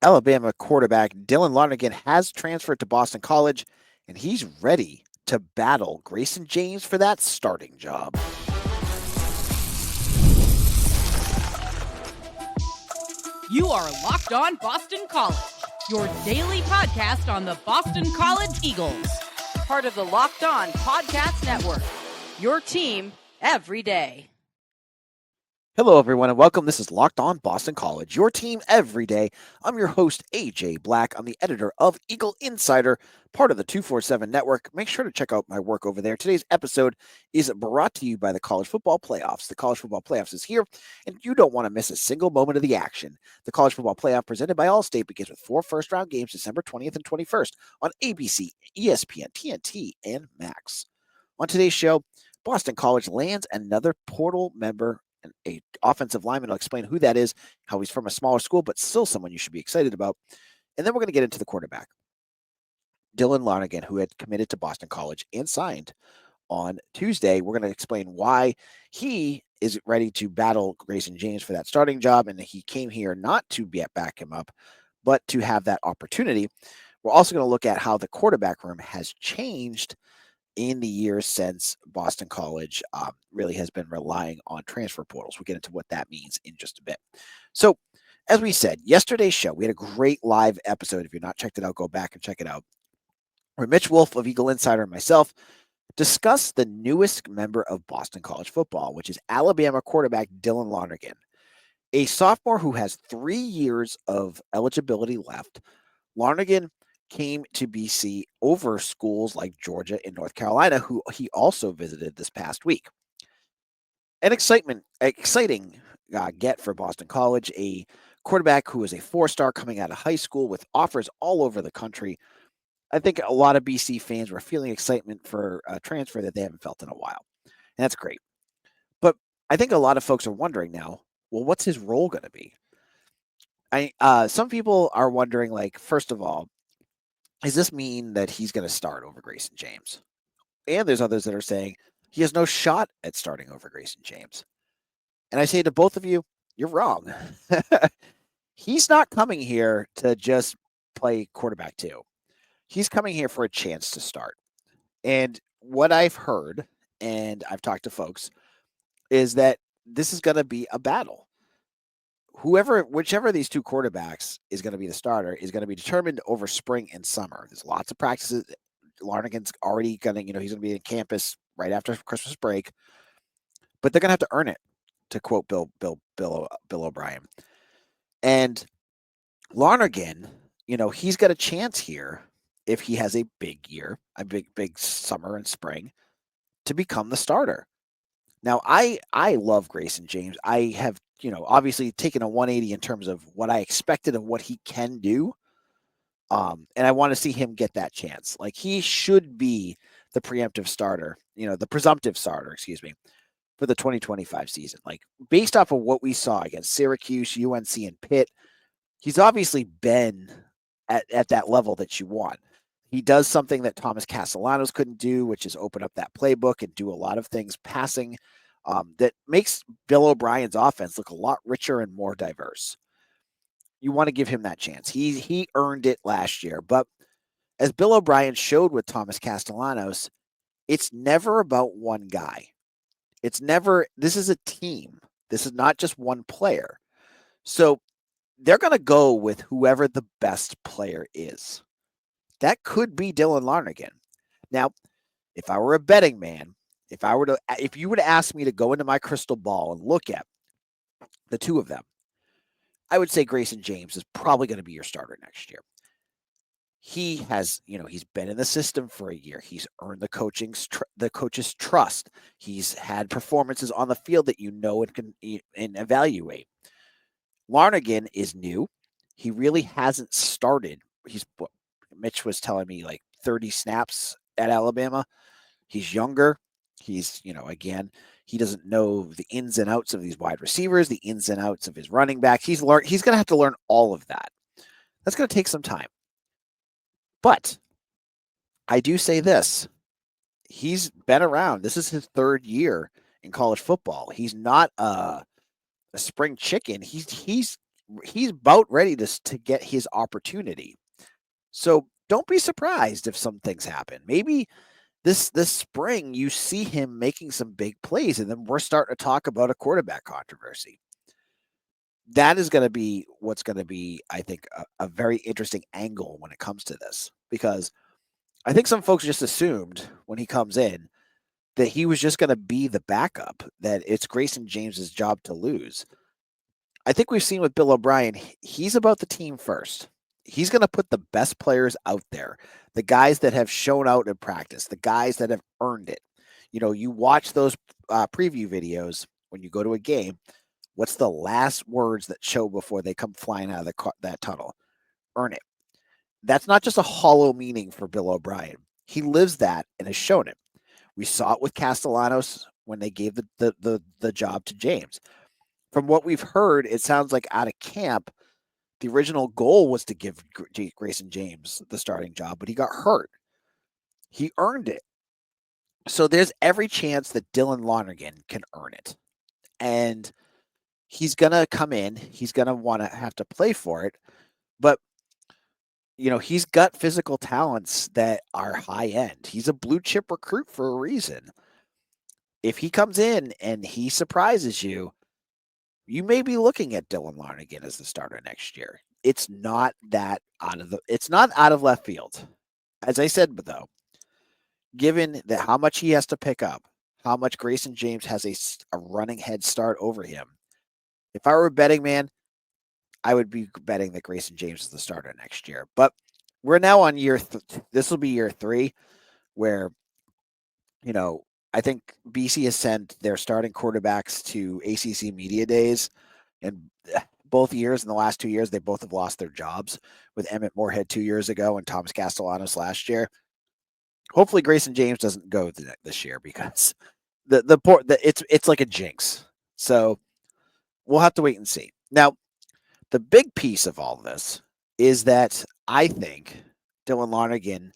Alabama quarterback Dylan Lonergan has transferred to Boston College, and he's ready to battle Grayson James for that starting job. You are Locked On Boston College, your daily podcast on the Boston College Eagles. Part of the Locked On Podcast Network, your team every day. Hello, everyone, and welcome. This is Locked On Boston College, your team every day. I'm your host, AJ Black. I'm the editor of Eagle Insider, part of the 247 Network. Make sure to check out my work over there. Today's episode is brought to you by the College Football Playoffs. The College Football Playoffs is here, and you don't want to miss a single moment of the action. The College Football Playoff, presented by Allstate, begins with 4 first-round games December 20th and 21st on ABC, ESPN, TNT, and Max. On today's show, Boston College lands another portal member, a offensive lineman. I'll explain who that is, how he's from a smaller school, but still someone you should be excited about. And then we're going to get into the quarterback, Dylan Lonergan, who had committed to Boston College and signed on Tuesday. We're going to explain why he is ready to battle Grayson James for that starting job, and he came here not to back him up, but to have that opportunity. We're also going to look at how the quarterback room has changed in the years since Boston College really has been relying on transfer portals. We'll get into what that means in just a bit. So, as we said, yesterday's show, we had a great live episode. If you're not checked it out, go back and check it out. Where Mitch Wolf of Eagle Insider and myself discussed the newest member of Boston College football, which is Alabama quarterback Dylan Lonergan, a sophomore who has 3 years of eligibility left. Lonergan came to BC over schools like Georgia and North Carolina, who he also visited this past week. An exciting get for Boston College, a quarterback who is a 4-star coming out of high school with offers all over the country. I think a lot of BC fans were feeling excitement for a transfer that they haven't felt in a while. And that's great. But I think a lot of folks are wondering now, well, what's his role going to be? Some people are wondering, like, first of all, does this mean that he's going to start over Grayson James? And there's others that are saying he has no shot at starting over Grayson James. And I say to both of you, you're wrong. He's not coming here to just play quarterback too. He's coming here for a chance to start. And what I've heard, and I've talked to folks, is that this is going to be a battle. Whichever of these two quarterbacks is going to be the starter is going to be determined over spring and summer. There's lots of practices. Lonergan's already going to, he's going to be in campus right after Christmas break, but they're going to have to earn it, to quote Bill O'Brien. And Lonergan, he's got a chance here if he has a big year, a big summer and spring, to become the starter. Now, I love Grayson James. I have, obviously taken a 180 in terms of what I expected of what he can do. And I want to see him get that chance. Like, he should be the presumptive starter, for the 2025 season. Like, based off of what we saw against Syracuse, UNC, and Pitt, he's obviously been at that level that you want. He does something that Thomas Castellanos couldn't do, which is open up that playbook and do a lot of things passing that makes Bill O'Brien's offense look a lot richer and more diverse. You want to give him that chance. He earned it last year. But as Bill O'Brien showed with Thomas Castellanos, it's never about one guy. This is a team. This is not just one player. So they're going to go with whoever the best player is. That could be Dylan Lonergan. Now, if I were a betting man, if you were to ask me to go into my crystal ball and look at the two of them, I would say Grayson James is probably going to be your starter next year. He has, he's been in the system for a year. He's earned the coach's trust. He's had performances on the field that and can evaluate. Lonergan is new. He really hasn't started. Mitch was telling me, like 30 snaps at Alabama. He's younger. He's, again, he doesn't know the ins and outs of these wide receivers, the ins and outs of his running backs. He's going to have to learn all of that. That's going to take some time. But I do say this. He's been around. This is his 3rd year in college football. He's not a spring chicken. He's he's about ready to get his opportunity. So don't be surprised if some things happen. Maybe this spring you see him making some big plays, and then we're starting to talk about a quarterback controversy. That is going to be what's going to be, I think, a very interesting angle when it comes to this, because I think some folks just assumed when he comes in that he was just going to be the backup, that it's Grayson James's job to lose. I think we've seen with Bill O'Brien, he's about the team first. He's going to put the best players out there, the guys that have shown out in practice, the guys that have earned it. You know, you watch those preview videos when you go to a game. What's the last words that show before they come flying out of that tunnel? Earn it. That's not just a hollow meaning for Bill O'Brien. He lives that and has shown it. We saw it with Castellanos when they gave the job to James. From what we've heard, it sounds like out of camp, the original goal was to give Grayson James the starting job, but he got hurt. He earned it. So there's every chance that Dylan Lonergan can earn it. And he's going to come in. He's going to want to have to play for it. But, you know, he's got physical talents that are high end. He's a blue chip recruit for a reason. If he comes in and he surprises you, you may be looking at Dylan Lonergan as the starter next year. It's not out of left field. As I said, but though, given that how much he has to pick up, how much Grayson James has a running head start over him. If I were a betting man, I would be betting that Grayson James is the starter next year. But we're now on this will be year 3, where, you know, I think BC has sent their starting quarterbacks to ACC media days, and both years in the last 2 years, they both have lost their jobs, with Emmett Moorhead 2 years ago and Thomas Castellanos last year. Hopefully Grayson James doesn't go this year, because it's like a jinx. So we'll have to wait and see. Now, the big piece of all this is that I think Dylan Lonergan,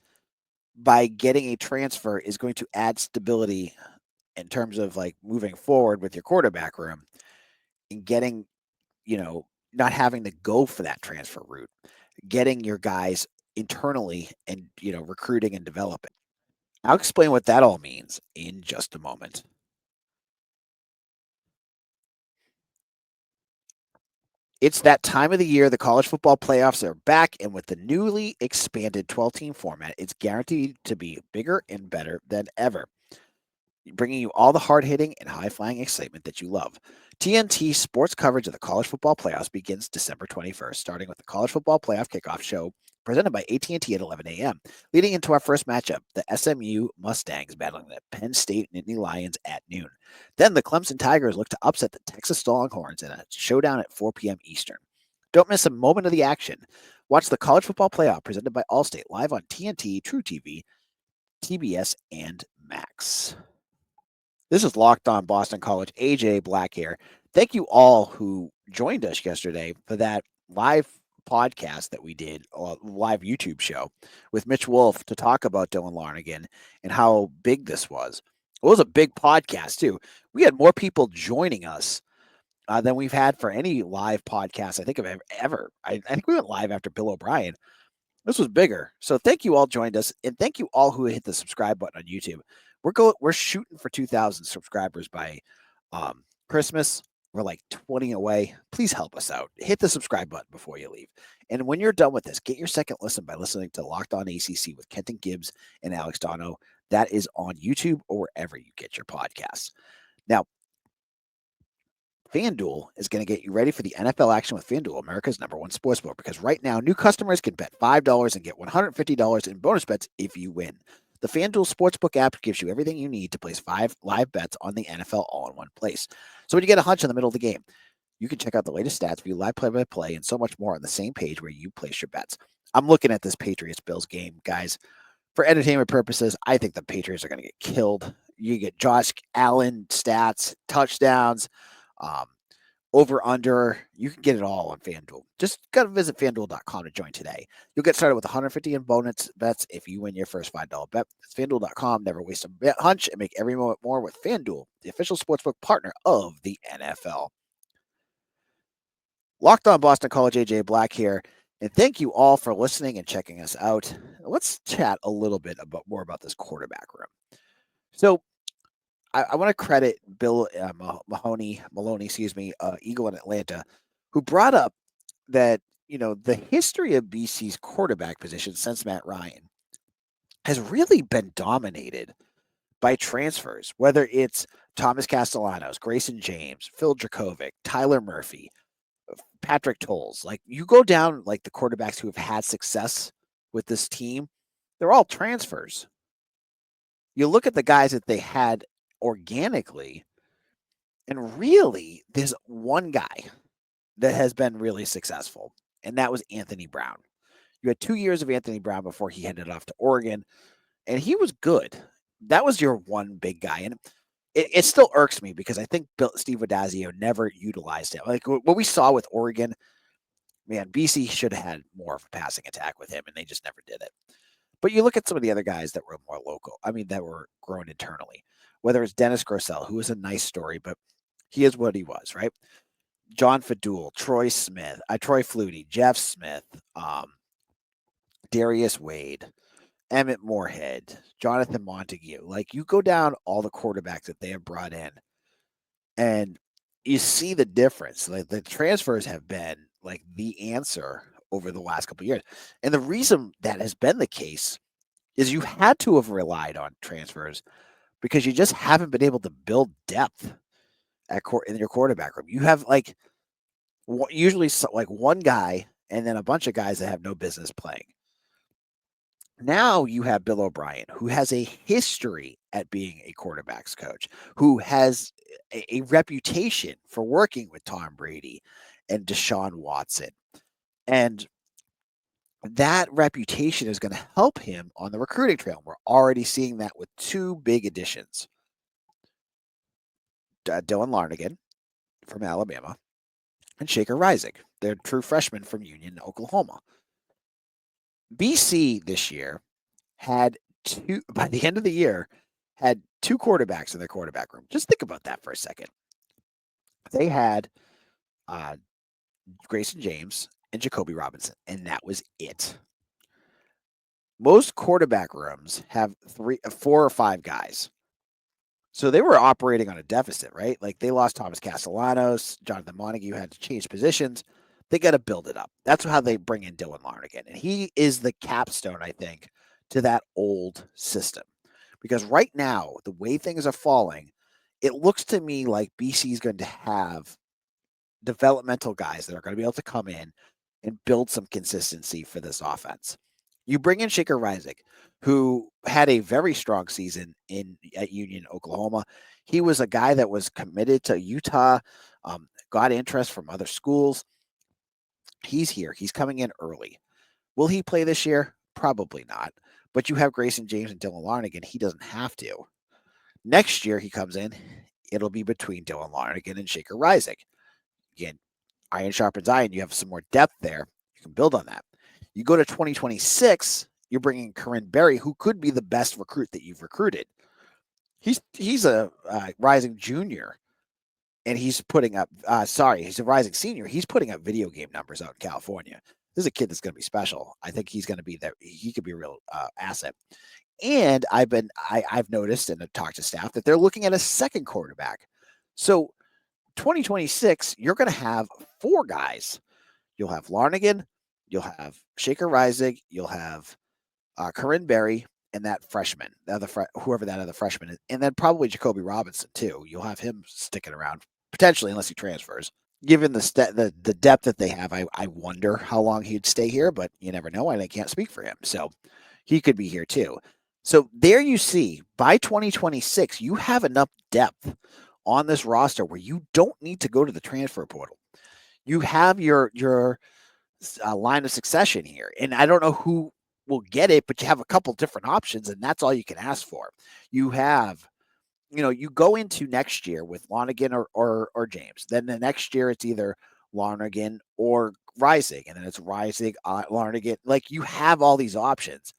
by getting a transfer, is going to add stability in terms of like moving forward with your quarterback room and getting, you know, not having to go for that transfer route, getting your guys internally and, you know, recruiting and developing. I'll explain what that all means in just a moment. It's that time of the year. The college football playoffs are back, and with the newly expanded 12-team format, it's guaranteed to be bigger and better than ever, bringing you all the hard-hitting and high-flying excitement that you love. TNT sports coverage of the college football playoffs begins December 21st, starting with the college football playoff kickoff show presented by AT&T at 11 a.m., leading into our first matchup, the SMU Mustangs battling the Penn State Nittany Lions at noon. Then the Clemson Tigers look to upset the Texas Longhorns in a showdown at 4 p.m. Eastern. Don't miss a moment of the action. Watch the college football playoff presented by Allstate live on TNT, True TV, TBS, and Max. This is Locked On Boston College. AJ Black here. Thank you all who joined us yesterday for that live podcast that we did, a live YouTube show with Mitch Wolf, to talk about Dylan Lonergan and how big this was. It was a big podcast, too. We had more people joining us than we've had for any live podcast, I think, of ever. I think we went live after Bill O'Brien. This was bigger. So thank you all joined us, and thank you all who hit the subscribe button on YouTube. We're shooting for 2,000 subscribers by Christmas. We're like 20 away. Please help us out. Hit the subscribe button before you leave. And when you're done with this, get your second listen by listening to Locked On ACC with Kenton Gibbs and Alex Dono. That is on YouTube or wherever you get your podcasts. Now, FanDuel is going to get you ready for the NFL action with FanDuel, America's #1 sportsbook, because right now, new customers can bet $5 and get $150 in bonus bets if you win. The FanDuel Sportsbook app gives you everything you need to place 5 live bets on the NFL all in one place. So when you get a hunch in the middle of the game, you can check out the latest stats, view live play-by-play, and so much more on the same page where you place your bets. I'm looking at this Patriots-Bills game, guys. For entertainment purposes, I think the Patriots are going to get killed. You get Josh Allen stats, touchdowns, over, under. You can get it all on FanDuel. Just got to visit FanDuel.com to join today. You'll get started with 150 in bonus bets if you win your first $5 bet. It's FanDuel.com. Never waste a hunch and make every moment more with FanDuel, the official sportsbook partner of the NFL. Locked on Boston College, AJ Black here, and thank you all for listening and checking us out. Let's chat a little bit about more about this quarterback room. So I want to credit Bill Maloney, Eagle in Atlanta, who brought up that the history of BC's quarterback position since Matt Ryan has really been dominated by transfers, whether it's Thomas Castellanos, Grayson James, Phil Dracovic, Tyler Murphy, Patrick Tolles. Like you go down like the quarterbacks who have had success with this team, they're all transfers. You look at the guys that they had organically, and really there's one guy that has been really successful, and that was Anthony Brown. You had 2 years of Anthony Brown before he headed off to Oregon, and he was good. That was your one big guy, and it still irks me because I think Steve Addazio never utilized him. Like what we saw with Oregon, man, BC should have had more of a passing attack with him, and they just never did it. But you look at some of the other guys that were more local. I mean, that were grown internally. Whether it's Dennis Grossell, who was a nice story, but he is what he was, right? John Fadul, Troy Flutie, Jeff Smith, Darius Wade, Emmett Moorhead, Jonathan Montague. Like you go down all the quarterbacks that they have brought in, and you see the difference. Like the transfers have been like the answer over the last couple of years. And the reason that has been the case is you had to have relied on transfers because you just haven't been able to build depth in your quarterback room. You have like usually like one guy and then a bunch of guys that have no business playing. Now you have Bill O'Brien, who has a history at being a quarterbacks coach, who has a reputation for working with Tom Brady and Deshaun Watson. And that reputation is going to help him on the recruiting trail. We're already seeing that with two big additions. Dylan Lonergan from Alabama and Shaker Rising. They're true freshmen from Union, Oklahoma. BC this year had by the end of the year, had two quarterbacks in their quarterback room. Just think about that for a second. They had Grayson James and Jacoby Robinson, and that was it. Most quarterback rooms have 4 or 5 guys. So they were operating on a deficit, right? Like they lost Thomas Castellanos, Jonathan Montague had to change positions. They got to build it up. That's how they bring in Dylan Lonergan. And he is the capstone, I think, to that old system. Because right now, the way things are falling, it looks to me like BC is going to have developmental guys that are going to be able to come in and build some consistency for this offense. You bring in Shaker Rising, who had a very strong season at Union, Oklahoma. He was a guy that was committed to Utah, got interest from other schools. He's here. He's coming in early. Will he play this year? Probably not. But you have Grayson James and Dylan Lonergan. He doesn't have to. Next year he comes in. It'll be between Dylan Lonergan and Shaker Rising. Again, iron sharpens iron. You have some more depth there. You can build on that. You go to 2026, you're bringing Corinne Berry, who could be the best recruit that you've recruited. He's a rising junior, and he's putting up. He's a rising senior. He's putting up video game numbers out in California. This is a kid that's going to be special. I think he's going to be there. He could be a real asset. And I've noticed and I've talked to staff that they're looking at a second quarterback. So 2026, you're going to have 4 guys. You'll have Larnigan, you'll have Shaker Rising, you'll have Corinne Berry, and that freshman, whoever that other freshman is, and then probably Jacoby Robinson too. You'll have him sticking around potentially unless he transfers. Given the depth that they have, I wonder how long he'd stay here, but you never know, and I can't speak for him. So he could be here too. So there you see, by 2026, you have enough depth on this roster where you don't need to go to the transfer portal. You have your line of succession here, and I don't know who will get it, but you have a couple different options, and that's all you can ask for. You have, you go into next year with Lonergan or James. Then the next year it's either Lonergan or Rising, and then it's Rising, Lonergan. Like you have all these options.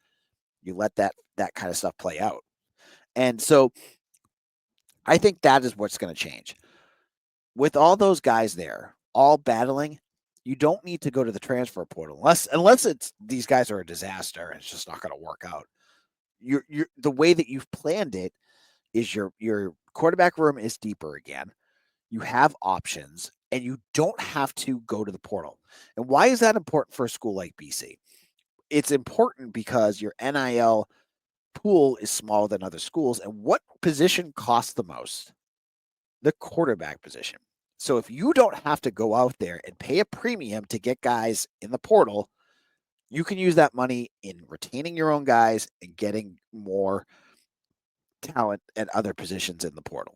You let that kind of stuff play out. And so I think that is what's going to change. With all those guys there, all battling, You don't need to go to the transfer portal unless it's these guys are a disaster and it's just not going to work out. You're the way that you've planned it is your quarterback room is deeper again. You have options and you don't have to go to the portal. And why is that important for a school like BC? It's important because your NIL pool is smaller than other schools. And what position costs the most? The quarterback position. So if you don't have to go out there and pay a premium to get guys in the portal, you can use that money in retaining your own guys and getting more talent at other positions in the portal.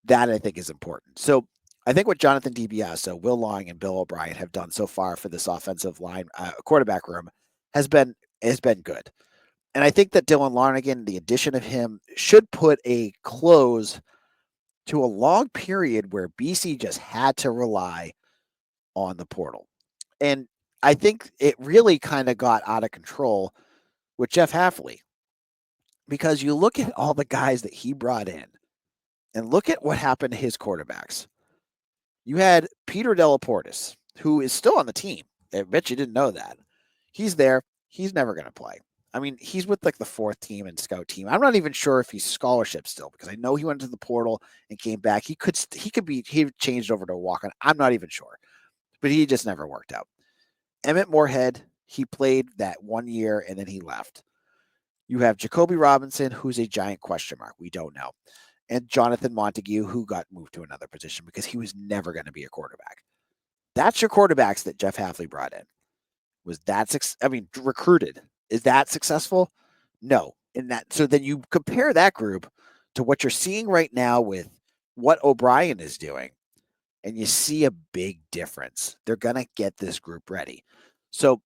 That I think is important. So I think what Jonathan DiBiase, Will Long, and Bill O'Brien have done so far for this offensive line quarterback room has been good. And I think that Dylan Lonergan, the addition of him, should put a close to a long period where BC just had to rely on the portal. And I think it really kind of got out of control with Jeff Hafley because you look at all the guys that he brought in and look at what happened to his quarterbacks. You had Peter Delaportis, who is still on the team. I bet you didn't know that. He's there. He's never going to play. I mean, he's with like the fourth team and scout team. I'm not even sure if he's scholarship still because I know he went to the portal and came back. He changed over to a walk on. I'm not even sure, but he just never worked out. Emmett Moorhead, he played that 1 year and then he left. You have Jacoby Robinson, who's a giant question mark. We don't know. And Jonathan Montague, who got moved to another position because he was never going to be a quarterback. That's your quarterbacks that Jeff Hafley brought in. Was that recruited? Is that successful? No. So then you compare that group to what you're seeing right now with what O'Brien is doing, and you see a big difference. They're gonna get this group ready. So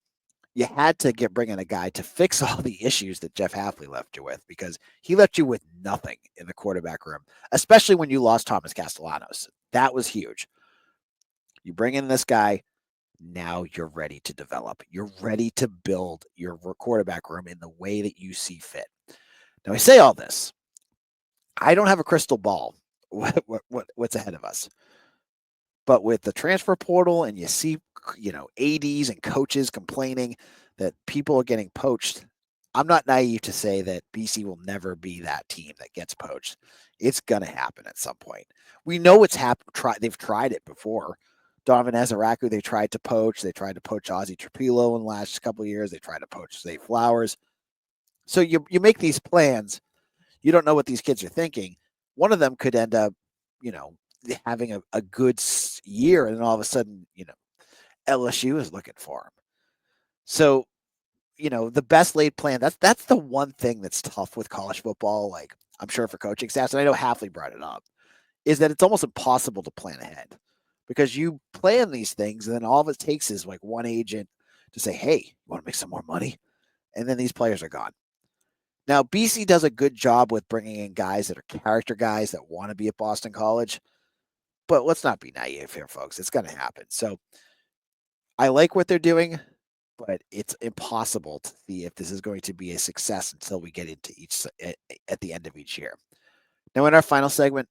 you had to bring in a guy to fix all the issues that Jeff Hafley left you with because he left you with nothing in the quarterback room, especially when you lost Thomas Castellanos. That was huge. You bring in this guy, now you're ready to develop. You're ready to build your quarterback room in the way that you see fit. Now, I say all this. I don't have a crystal ball. What's ahead of us? But with the transfer portal and you see, ADs and coaches complaining that people are getting poached, I'm not naive to say that BC will never be that team that gets poached. It's going to happen at some point. We know it's happened. They've tried it before. Donovan Ezaraku, they tried to poach. They tried to poach Ozzie Trapilo in the last couple of years. They tried to poach Zay Flowers. So you make these plans. You don't know what these kids are thinking. One of them could end up, having a good year, and then all of a sudden, LSU is looking for him. So, the best laid plan, that's the one thing that's tough with college football, like I'm sure for coaching staffs, and I know Hafley brought it up, is that it's almost impossible to plan ahead because you plan these things and then all it takes is like one agent to say, hey, you want to make some more money? And then these players are gone. Now, BC does a good job with bringing in guys that are character guys that want to be at Boston College, but let's not be naive here, folks. It's going to happen. So I like what they're doing, but it's impossible to see if this is going to be a success until we get into at the end of each year. Now, in our final segment,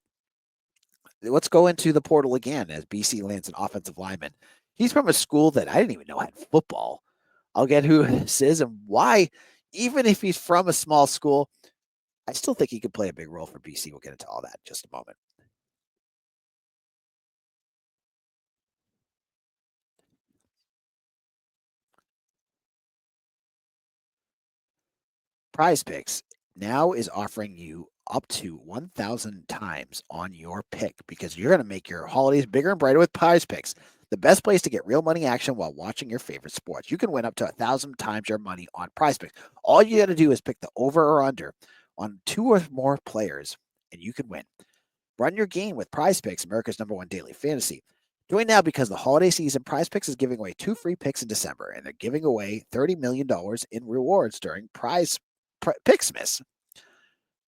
let's go into the portal again as BC lands an offensive lineman. He's from a school that I didn't even know had football. I'll get who this is and why. Even if he's from a small school, I still think he could play a big role for BC. We'll get into all that in just a moment. PrizePicks now is offering you up to 1,000 times on your pick because you're going to make your holidays bigger and brighter with PrizePicks, the best place to get real money action while watching your favorite sports. You can win up to 1,000 times your money on PrizePicks. All you got to do is pick the over or under on 2 or more players, and you can win. Run your game with PrizePicks, America's #1 daily fantasy. Join now because the holiday season, PrizePicks is giving away 2 free picks in December, and they're giving away $30 million in rewards during Picksmas.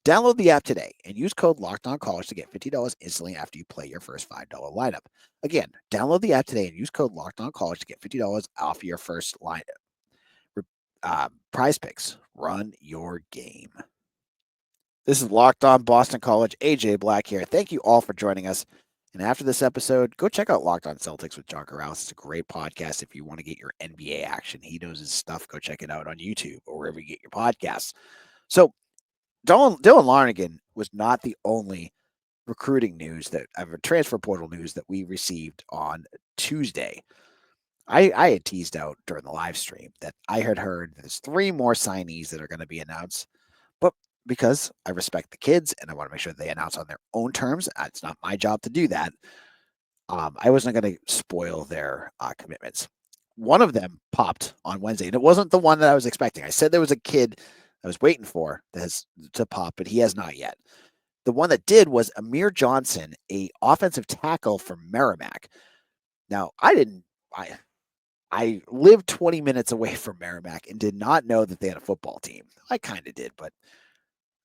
Download the app today and use code LOCKEDONCollege to get $50 instantly after you play your first $5 lineup. Again, download the app today and use code LOCKEDONCollege to get $50 off your first lineup. PrizePicks, run your game. This is Locked On Boston College. AJ Black here. Thank you all for joining us. And after this episode, go check out Locked On Celtics with John Corrales. It's a great podcast if you want to get your NBA action. He knows his stuff. Go check it out on YouTube or wherever you get your podcasts. So Dylan Lonergan was not the only recruiting news that transfer portal news that we received on Tuesday. I had teased out during the live stream that I had heard there's 3 more signees that are going to be announced, but because I respect the kids and I want to make sure they announce on their own terms, it's not my job to do that. I wasn't going to spoil their commitments. One of them popped on Wednesday, and it wasn't the one that I was expecting. I said there was a kid I was waiting for that has to pop, but he has not yet. The one that did was Amir Johnson, a offensive tackle from Merrimack. Now, I lived 20 minutes away from Merrimack and did not know that they had a football team. I kind of did, but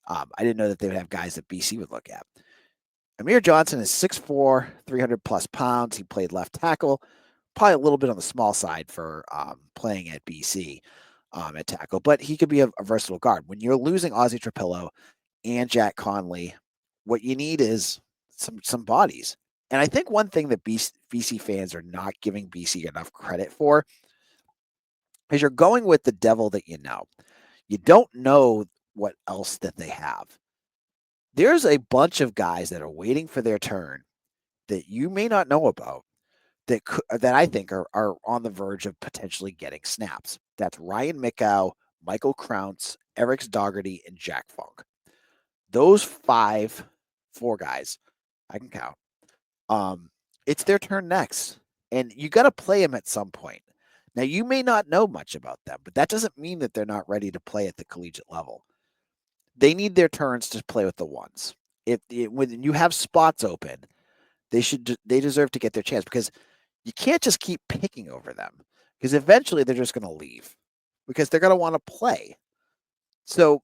I didn't know that they would have guys that BC would look at. Amir Johnson is 6'4", 300 plus pounds. He played left tackle, probably a little bit on the small side for playing at BC at tackle, but he could be a versatile guard. When you're losing Ozzie Trapillo and Jack Conley, what you need is some bodies. And I think one thing that BC fans are not giving BC enough credit for is you're going with the devil that you know. You don't know what else that they have. There's a bunch of guys that are waiting for their turn that you may not know about that I think are on the verge of potentially getting snaps. That's Ryan Mickow, Michael Crounce, Eric Dougherty, and Jack Funk. Those 4 guys, I can count. It's their turn next, and you got to play them at some point. Now, you may not know much about them, but that doesn't mean that they're not ready to play at the collegiate level. They need their turns to play with the ones. When you have spots open, they deserve to get their chance because you can't just keep picking over them because eventually they're just going to leave because they're going to want to play. So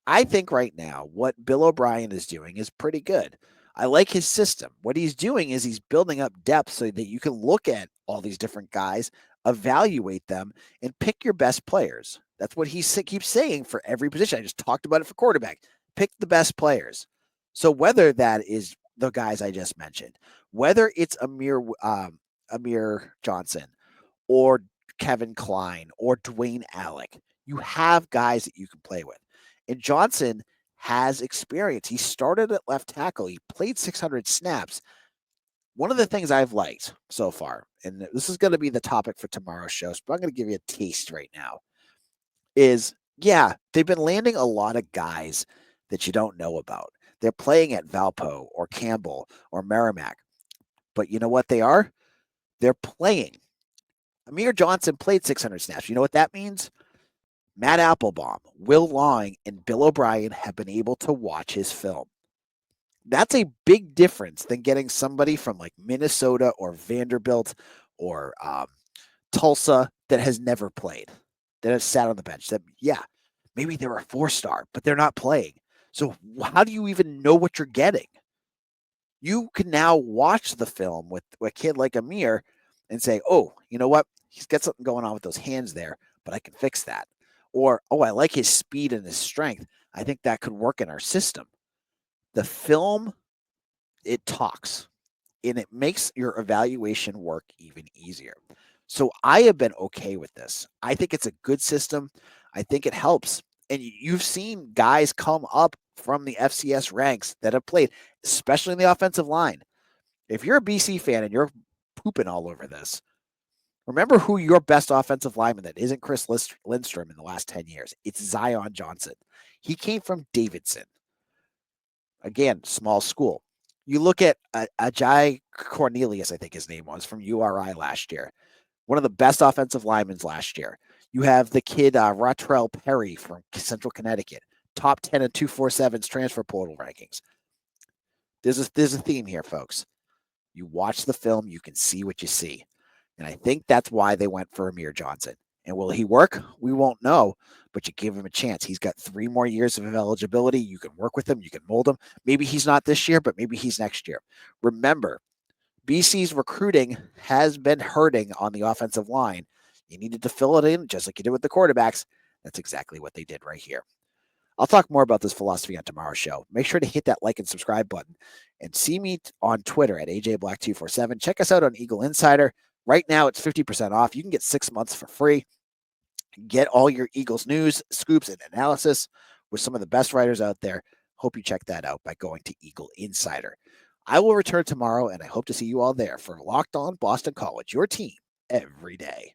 I think right now what Bill O'Brien is doing is pretty good. I like his system. What he's doing is he's building up depth so that you can look at all these different guys, evaluate them, and pick your best players. That's what he keeps saying for every position. I just talked about it for quarterback. Pick the best players. So whether that is the guys I just mentioned, whether it's Amir Johnson or Kevin Klein or Dwayne Alec, you have guys that you can play with. And Johnson has experience. He started at left tackle. He played 600 snaps. One of the things I've liked so far, and this is going to be the topic for tomorrow's show, but I'm going to give you a taste right now, is, they've been landing a lot of guys that you don't know about. They're playing at Valpo or Campbell or Merrimack. But you know what they are? They're playing. Amir Johnson played 600 snaps. You know what that means? Matt Applebaum, Will Lawing, and Bill O'Brien have been able to watch his film. That's a big difference than getting somebody from like Minnesota or Vanderbilt or Tulsa that has never played, that has sat on the bench. That, maybe they're a 4-star, but they're not playing. So how do you even know what you're getting? You can now watch the film with a kid like Amir and say, oh, you know what? He's got something going on with those hands there, but I can fix that. Or, oh, I like his speed and his strength. I think that could work in our system. The film, it talks, and it makes your evaluation work even easier. So I have been okay with this. I think it's a good system. I think it helps. And you've seen guys come up from the FCS ranks that have played, especially in the offensive line. If you're a BC fan and you're pooping all over this, remember who your best offensive lineman that isn't Chris Lindstrom in the last 10 years. It's Zion Johnson. He came from Davidson. Again, small school. You look at Ajay Cornelius, I think his name was, from URI last year. One of the best offensive linemen last year. You have the kid Ratrell Perry from Central Connecticut. Top 10 in 247's transfer portal rankings. There's a theme here, folks. You watch the film, you can see what you see. And I think that's why they went for Amir Johnson. And will he work? We won't know, but you give him a chance. He's got 3 more years of eligibility. You can work with him. You can mold him. Maybe he's not this year, but maybe he's next year. Remember, BC's recruiting has been hurting on the offensive line. You needed to fill it in just like you did with the quarterbacks. That's exactly what they did right here. I'll talk more about this philosophy on tomorrow's show. Make sure to hit that like and subscribe button and see me on Twitter at AJBlack247. Check us out on Eagle Insider. Right now, it's 50% off. You can get 6 months for free. Get all your Eagles news, scoops, and analysis with some of the best writers out there. Hope you check that out by going to Eagle Insider. I will return tomorrow, and I hope to see you all there for Locked On Boston College, your team every day.